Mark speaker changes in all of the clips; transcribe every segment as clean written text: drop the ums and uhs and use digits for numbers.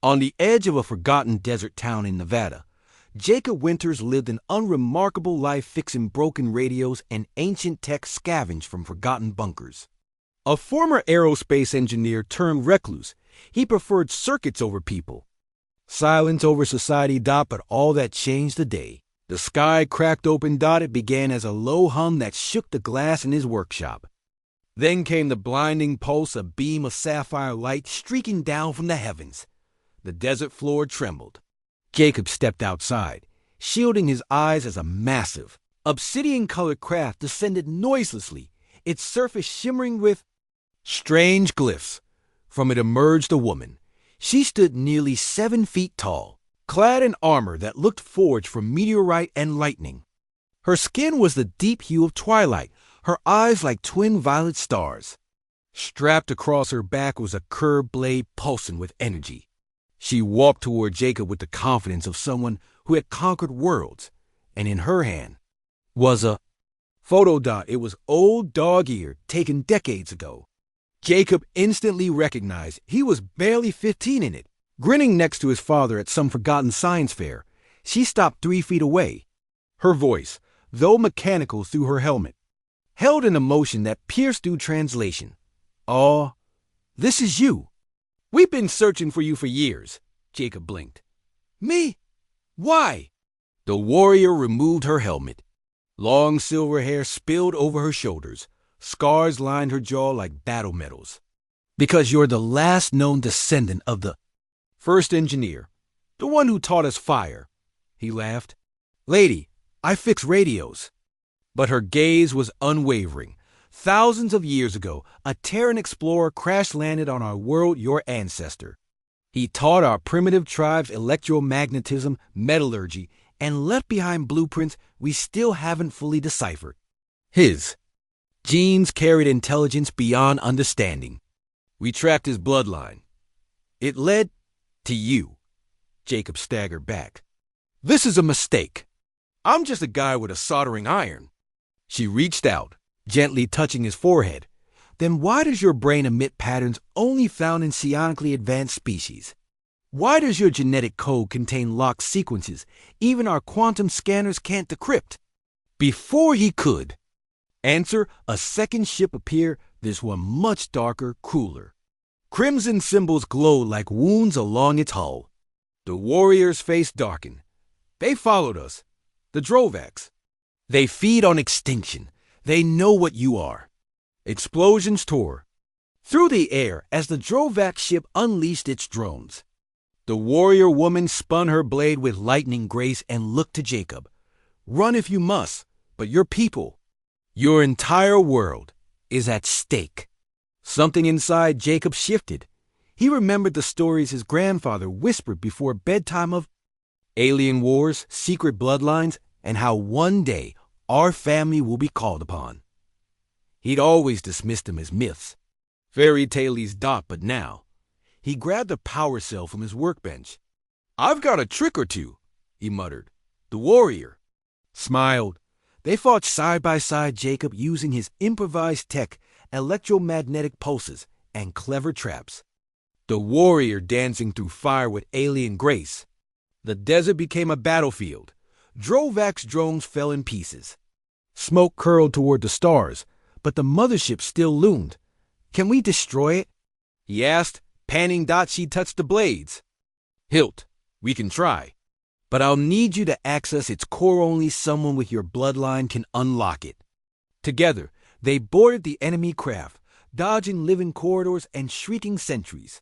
Speaker 1: On the edge of a forgotten desert town in Nevada, Jacob Winters lived an unremarkable life fixing broken radios and ancient tech scavenged from forgotten bunkers. A former aerospace engineer turned recluse, he preferred circuits over people. Silence over society. But all that changed the day. The sky cracked open. It began as a low hum that shook the glass in his workshop. Then came the blinding pulse, a beam of sapphire light streaking down from the heavens. The desert floor trembled. Jacob stepped outside, shielding his eyes as a massive, obsidian-colored craft descended noiselessly, its surface shimmering with strange glyphs. From it emerged a woman. She stood nearly 7 feet tall, clad in armor that looked forged from meteorite and lightning. Her skin was the deep hue of twilight, her eyes like twin violet stars. Strapped across her back was a curved blade pulsing with energy. She walked toward Jacob with the confidence of someone who had conquered worlds, and in her hand was a photo. It was old dog-eared, taken decades ago. Jacob instantly recognized he was barely 15 in it. Grinning next to his father at some forgotten science fair, she stopped 3 feet away. Her voice, though mechanical through her helmet, held an emotion that pierced through translation. "Oh, this is you. We've been searching for you for years." Jacob blinked. "Me? Why?" The warrior removed her helmet. Long silver hair spilled over her shoulders. Scars lined her jaw like battle medals. "Because you're the last known descendant of the first engineer, the one who taught us fire." He laughed. "Lady, I fix radios." But her gaze was unwavering. "Thousands of years ago, a Terran explorer crash-landed on our world, your ancestor. He taught our primitive tribes electromagnetism, metallurgy, and left behind blueprints we still haven't fully deciphered. His genes carried intelligence beyond understanding. We tracked his bloodline. It led to you." Jacob staggered back. "This is a mistake. I'm just a guy with a soldering iron." She reached out, gently touching his forehead. "Then why does your brain emit patterns only found in psionically advanced species? Why does your genetic code contain locked sequences even our quantum scanners can't decrypt?" Before he could answer, a second ship appeared, this one much darker, crueler. Crimson symbols glowed like wounds along its hull. The warrior's face darkened. "They followed us. The Drovaks. They feed on extinction. They know what you are." Explosions tore through the air as the Drovak ship unleashed its drones. The warrior woman spun her blade with lightning grace and looked to Jacob. "Run if you must, but your people, your entire world, is at stake." Something inside Jacob shifted. He remembered the stories his grandfather whispered before bedtime of alien wars, secret bloodlines, and how one day our family will be called upon. He'd always dismissed them as myths, fairy tales. But now, he grabbed a power cell from his workbench. "I've got a trick or two," he muttered. The warrior smiled. They fought side by side, Jacob using his improvised tech, electromagnetic pulses, and clever traps. The warrior dancing through fire with alien grace. The desert became a battlefield. Drovak's drones fell in pieces. Smoke curled toward the stars, but the mothership still loomed. "Can we destroy it?" he asked, panning. She touched the blades. "Hilt, we can try. But I'll need you to access its core. Only someone with your bloodline can unlock it." Together, they boarded the enemy craft, dodging living corridors and shrieking sentries.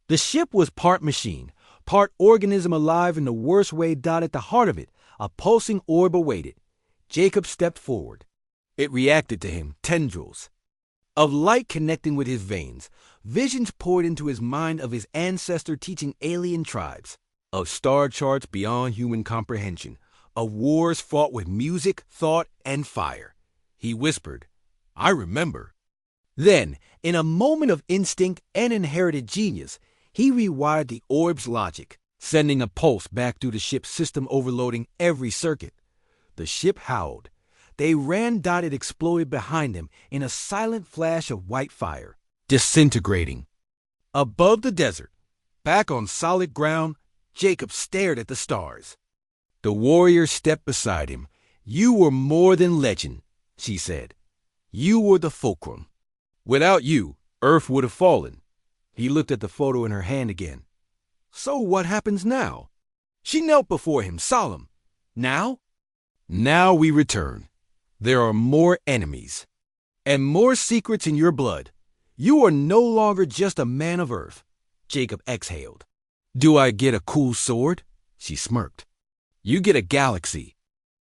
Speaker 1: The ship was part machine, part organism alive in the worst way. At the heart of it, a pulsing orb awaited. Jacob stepped forward. It reacted to him, tendrils of light connecting with his veins. Visions poured into his mind of his ancestor teaching alien tribes, of star charts beyond human comprehension, of wars fought with music, thought, and fire. He whispered, "I remember." Then, in a moment of instinct and inherited genius, he rewired the orb's logic, sending a pulse back through the ship's system, overloading every circuit. The ship howled. They ran. It exploded behind them in a silent flash of white fire, disintegrating. Above the desert, Back on solid ground, Jacob stared at the stars. The warrior stepped beside him. "You were more than legend," she said. "You were the fulcrum. Without you, Earth would have fallen." He looked at the photo in her hand again. "So what happens now?" She knelt before him, solemn. "Now? Now we return. There are more enemies. And more secrets in your blood. You are no longer just a man of Earth." Jacob exhaled. "Do I get a cool sword?" She smirked. "You get a galaxy.